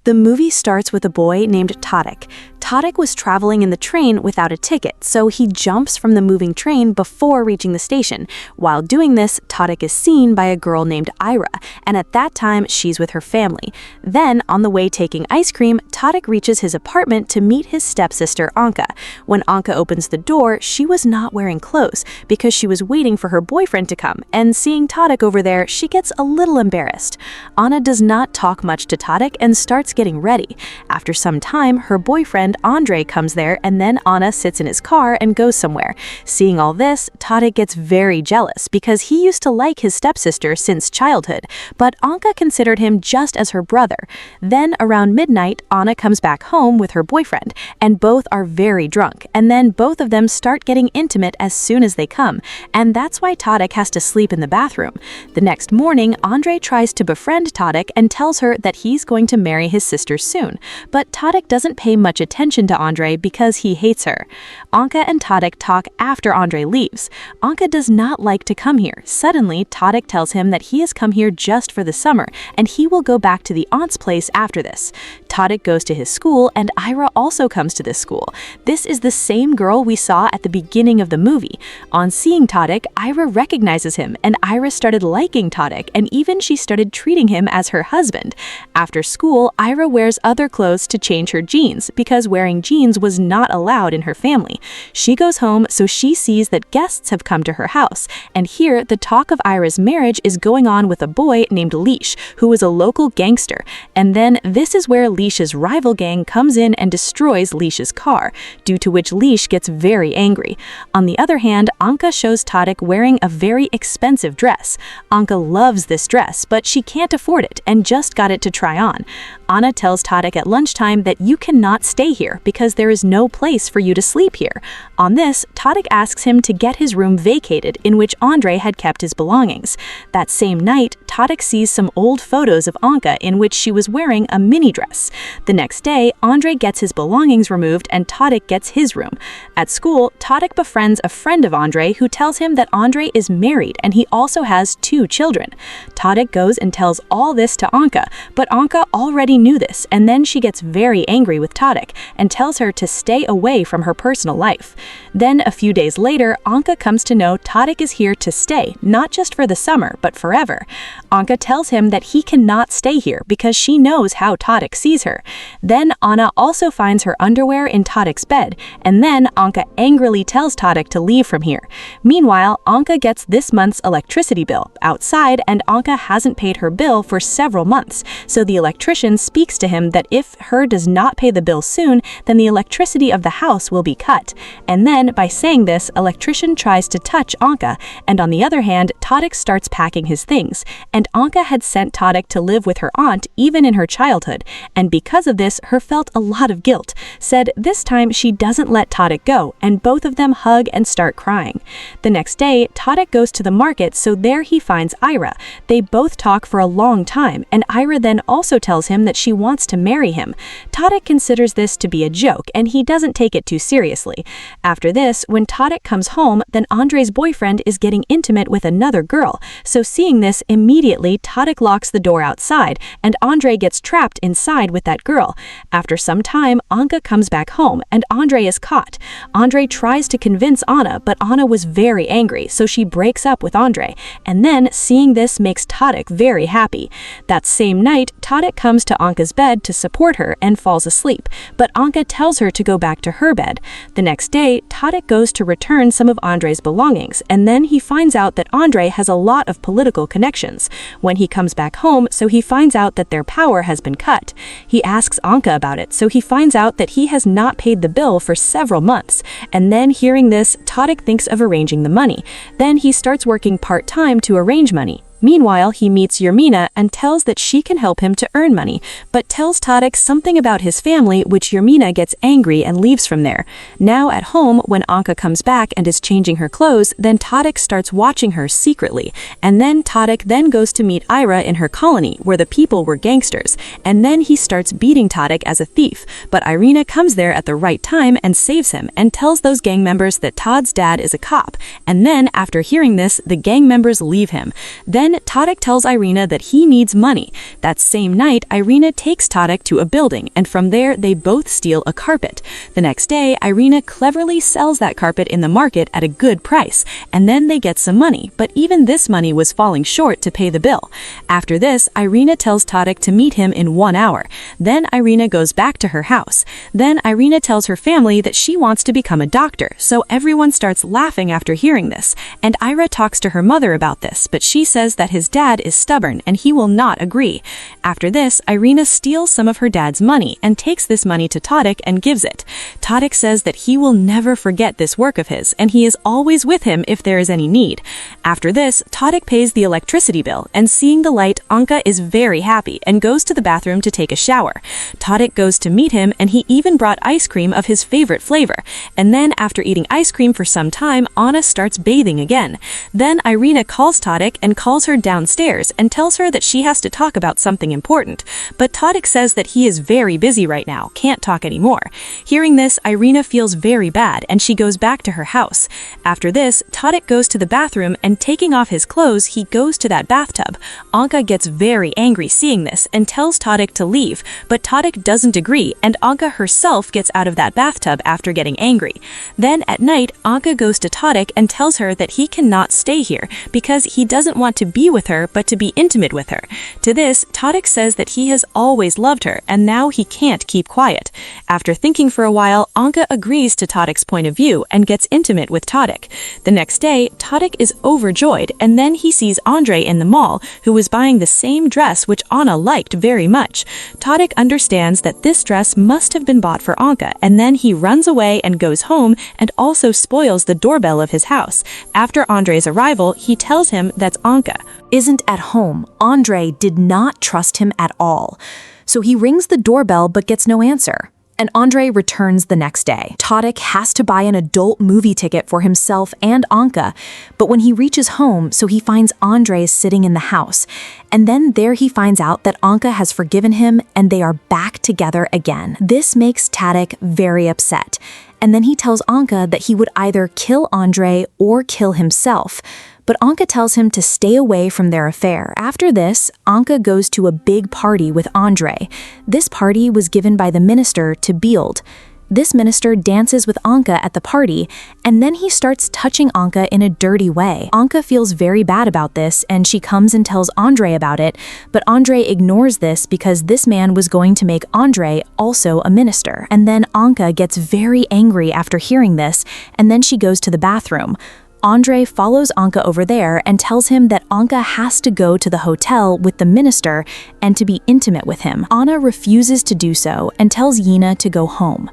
The movie starts with a boy named Tadic. Tadic was traveling in the train without a ticket, so he jumps from the moving train before reaching the station. While doing this, Tadic is seen by a girl named Ira, and at that time, she's with her family. Then, on the way taking ice cream, Tadic reaches his apartment to meet his stepsister Anka. When Anka opens the door, she was not wearing clothes because she was waiting for her boyfriend to come, and seeing Tadic over there, she gets a little embarrassed. Anna does not talk much to Tadic and starts getting ready. After some time, her boyfriend Andre comes there, and then Anna sits in his car and goes somewhere. Seeing all this, Tadic gets very jealous because he used to like his stepsister since childhood, but Anka considered him just as her brother. Then around midnight, Anna comes back home with her boyfriend, and both are very drunk, and then both of them start getting intimate as soon as they come, and that's why Tadic has to sleep in the bathroom. The next morning, Andre tries to befriend Tadic and tells her that he's going to marry his sister soon, but Tadic doesn't pay much attention to Andre because he hates her. Anka and Tadic talk after Andre leaves. Anka does not like to come here. Suddenly, Tadic tells him that he has come here just for the summer, and he will go back to the aunt's place after this. Tadic goes to his school, and Ira also comes to this school. This is the same girl we saw at the beginning of the movie. On seeing Tadic, Ira recognizes him, and Ira started liking Tadic, and even she started treating him as her husband. After school, Ira wears other clothes to change her jeans because wearing jeans was not allowed in her family. She goes home, so she sees that guests have come to her house, and here the talk of Ira's marriage is going on with a boy named Leash, who is a local gangster. And then this is where Leash's rival gang comes in and destroys Leash's car, due to which Leash gets very angry. On the other hand, Anka shows Tadic wearing a very expensive dress. Anka loves this dress, but she can't afford it and just got it to try on. Anna tells Tadic at lunchtime that you cannot stay here because there is no place for you to sleep here. On this, Tadic asks him to get his room vacated in which Andre had kept his belongings. That same night, Tadic sees some old photos of Anka in which she was wearing a mini dress. The next day, Andre gets his belongings removed and Tadic gets his room. At school, Tadic befriends a friend of Andre who tells him that Andre is married and he also has 2 children. Tadic goes and tells all this to Anka, but Anka already knew this, and then she gets very angry with Tadic and tells her to stay away from her personal life. Then a few days later, Anka comes to know Tadic is here to stay, not just for the summer, but forever. Anka tells him that he cannot stay here because she knows how Tadic sees her. Then Anna also finds her underwear in Tadic's bed, and then Anka angrily tells Tadic to leave from here. Meanwhile, Anka gets this month's electricity bill outside, and Anka hasn't paid her bill for several months, so the electrician speaks to him that if her does not pay the bill soon, then the electricity of the house will be cut. And then, by saying this, electrician tries to touch Anka, and on the other hand, Tadic starts packing his things. And Anka had sent Tadic to live with her aunt even in her childhood, and because of this, her felt a lot of guilt. Said this time she doesn't let Tadic go, and both of them hug and start crying. The next day, Tadic goes to the market, so there he finds Ira. They both talk for a long time, and Ira then also tells him that she wants to marry him. Tadic considers this to be a joke, and he doesn't take it too seriously. After this, when Tadic comes home, then Andre's boyfriend is getting intimate with another girl, so seeing this, immediately Tadic locks the door outside, and Andre gets trapped inside with that girl. After some time, Anka comes back home, and Andre is caught. Andre tries to convince Anna, but Anna was very angry, so she breaks up with Andre, and then seeing this makes Tadic very happy. That same night, Tadic comes to Anka's bed to support her and falls asleep, but Anka tells her to go back to her bed. The next day, Tadic goes to return some of Andre's belongings, and then he finds out that Andre has a lot of political connections. When he comes back home, so he finds out that their power has been cut. He asks Anka about it, so he finds out that he has not paid the bill for several months. And then hearing this, Tadic thinks of arranging the money. Then he starts working part-time to arrange money. Meanwhile, he meets Yermina and tells that she can help him to earn money, but tells Tadic something about his family, which Yermina gets angry and leaves from there. Now at home, when Anka comes back and is changing her clothes, then Tadic starts watching her secretly, and then Tadic then goes to meet Ira in her colony, where the people were gangsters, and then he starts beating Tadic as a thief, but Irina comes there at the right time and saves him, and tells those gang members that Todd's dad is a cop, and then, after hearing this, the gang members leave him. Then Then Tadic tells Irina that he needs money. That same night, Irina takes Tadic to a building, and from there they both steal a carpet. The next day, Irina cleverly sells that carpet in the market at a good price, and then they get some money, but even this money was falling short to pay the bill. After this, Irina tells Tadic to meet him in 1 hour. Then Irina goes back to her house. Then Irina tells her family that she wants to become a doctor, so everyone starts laughing after hearing this, and Ira talks to her mother about this, but she says that his dad is stubborn and he will not agree. After this, Irina steals some of her dad's money and takes this money to Tadic and gives it. Tadic says that he will never forget this work of his, and he is always with him if there is any need. After this, Tadic pays the electricity bill, and seeing the light, Anka is very happy and goes to the bathroom to take a shower. Tadic goes to meet him, and he even brought ice cream of his favorite flavor. And then, after eating ice cream for some time, Anna starts bathing again. Then Irina calls Tadic and calls her downstairs and tells her that she has to talk about something important. But Tadic says that he is very busy right now, can't talk anymore. Hearing this, Irina feels very bad, and she goes back to her house. After this, Tadic goes to the bathroom, and taking off his clothes, he goes to that bathtub. Anka gets very angry seeing this and tells Tadic to leave, but Tadic doesn't agree, and Anka herself gets out of that bathtub after getting angry. Then at night, Anka goes to Tadic and tells her that he cannot stay here because he doesn't want to be with her but to be intimate with her. To this, Tadic says that he has always loved her and now he can't keep quiet. After thinking for a while, Anka agrees to Tadic's point of view and gets intimate with Tadic. The next day, Tadic is overjoyed, and then he sees Andre in the mall, who was buying the same dress which Anna liked very much. Tadic understands that this dress must have been bought for Anka, and then he runs away and goes home and also spoils the doorbell of his house. After Andre's arrival, he tells him that Anka isn't at home. Andre did not trust him at all. So he rings the doorbell but gets no answer. And Andre returns the next day. Tadic has to buy an adult movie ticket for himself and Anka, but when he reaches home, so he finds Andre sitting in the house. And then there he finds out that Anka has forgiven him and they are back together again. This makes Tadic very upset. And then he tells Anka that he would either kill Andre or kill himself. But Anka tells him to stay away from their affair. After this, Anka goes to a big party with Andre. This party was given by the minister to Beeld. This minister dances with Anka at the party, and then he starts touching Anka in a dirty way. Anka feels very bad about this, and she comes and tells Andre about it, but Andre ignores this because this man was going to make Andre also a minister. And then Anka gets very angry after hearing this, and then she goes to the bathroom. Andre follows Anka over there and tells him that Anka has to go to the hotel with the minister and to be intimate with him. Anna refuses to do so and tells Yina to go home.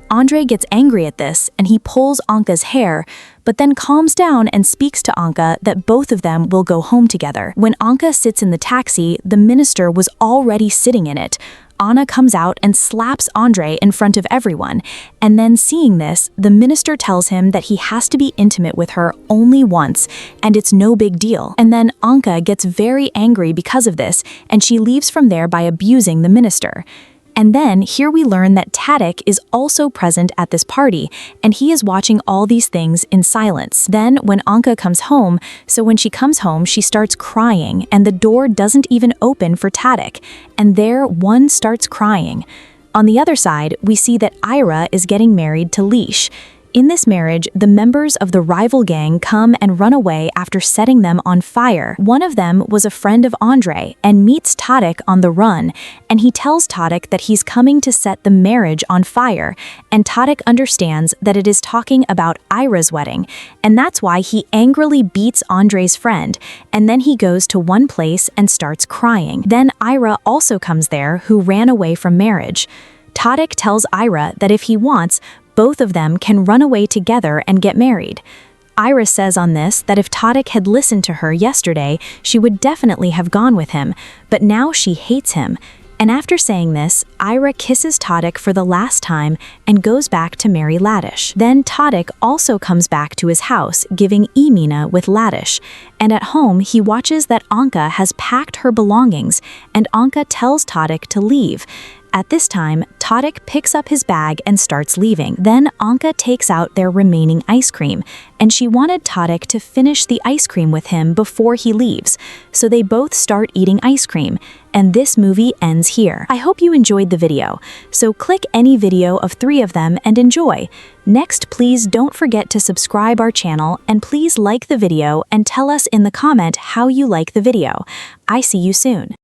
Andre gets angry at this and he pulls Anka's hair, but then calms down and speaks to Anka that both of them will go home together. When Anka sits in the taxi, the minister was already sitting in it. Anna comes out and slaps Andre in front of everyone, and then seeing this, the minister tells him that he has to be intimate with her only once, and it's no big deal. And then Anka gets very angry because of this, and she leaves from there by abusing the minister. And then here we learn that Tadic is also present at this party, and he is watching all these things in silence. Then when Anka comes home, so when she comes home, she starts crying, and the door doesn't even open for Tadic, and there one starts crying. On the other side, we see that Ira is getting married to Leash. In this marriage, the members of the rival gang come and run away after setting them on fire. One of them was a friend of Andre and meets Tadic on the run, and he tells Tadic that he's coming to set the marriage on fire, and Tadic understands that it is talking about Ira's wedding, and that's why he angrily beats Andre's friend, and then he goes to one place and starts crying. Then Ira also comes there, who ran away from marriage. Tadic tells Ira that if he wants, both of them can run away together and get married. Ira says on this that if Tadic had listened to her yesterday, she would definitely have gone with him, but now she hates him. And after saying this, Ira kisses Tadic for the last time and goes back to marry Ladish. Then Tadic also comes back to his house, giving Emina with Ladish. And at home, he watches that Anka has packed her belongings, and Anka tells Tadic to leave. At this time, Tadic picks up his bag and starts leaving. Then Anka takes out their remaining ice cream, and she wanted Tadic to finish the ice cream with him before he leaves, so they both start eating ice cream, and this movie ends here. I hope you enjoyed the video, so click any video of 3 of them and enjoy. Next, please don't forget to subscribe our channel, and please like the video and tell us in the comment how you like the video. I see you soon.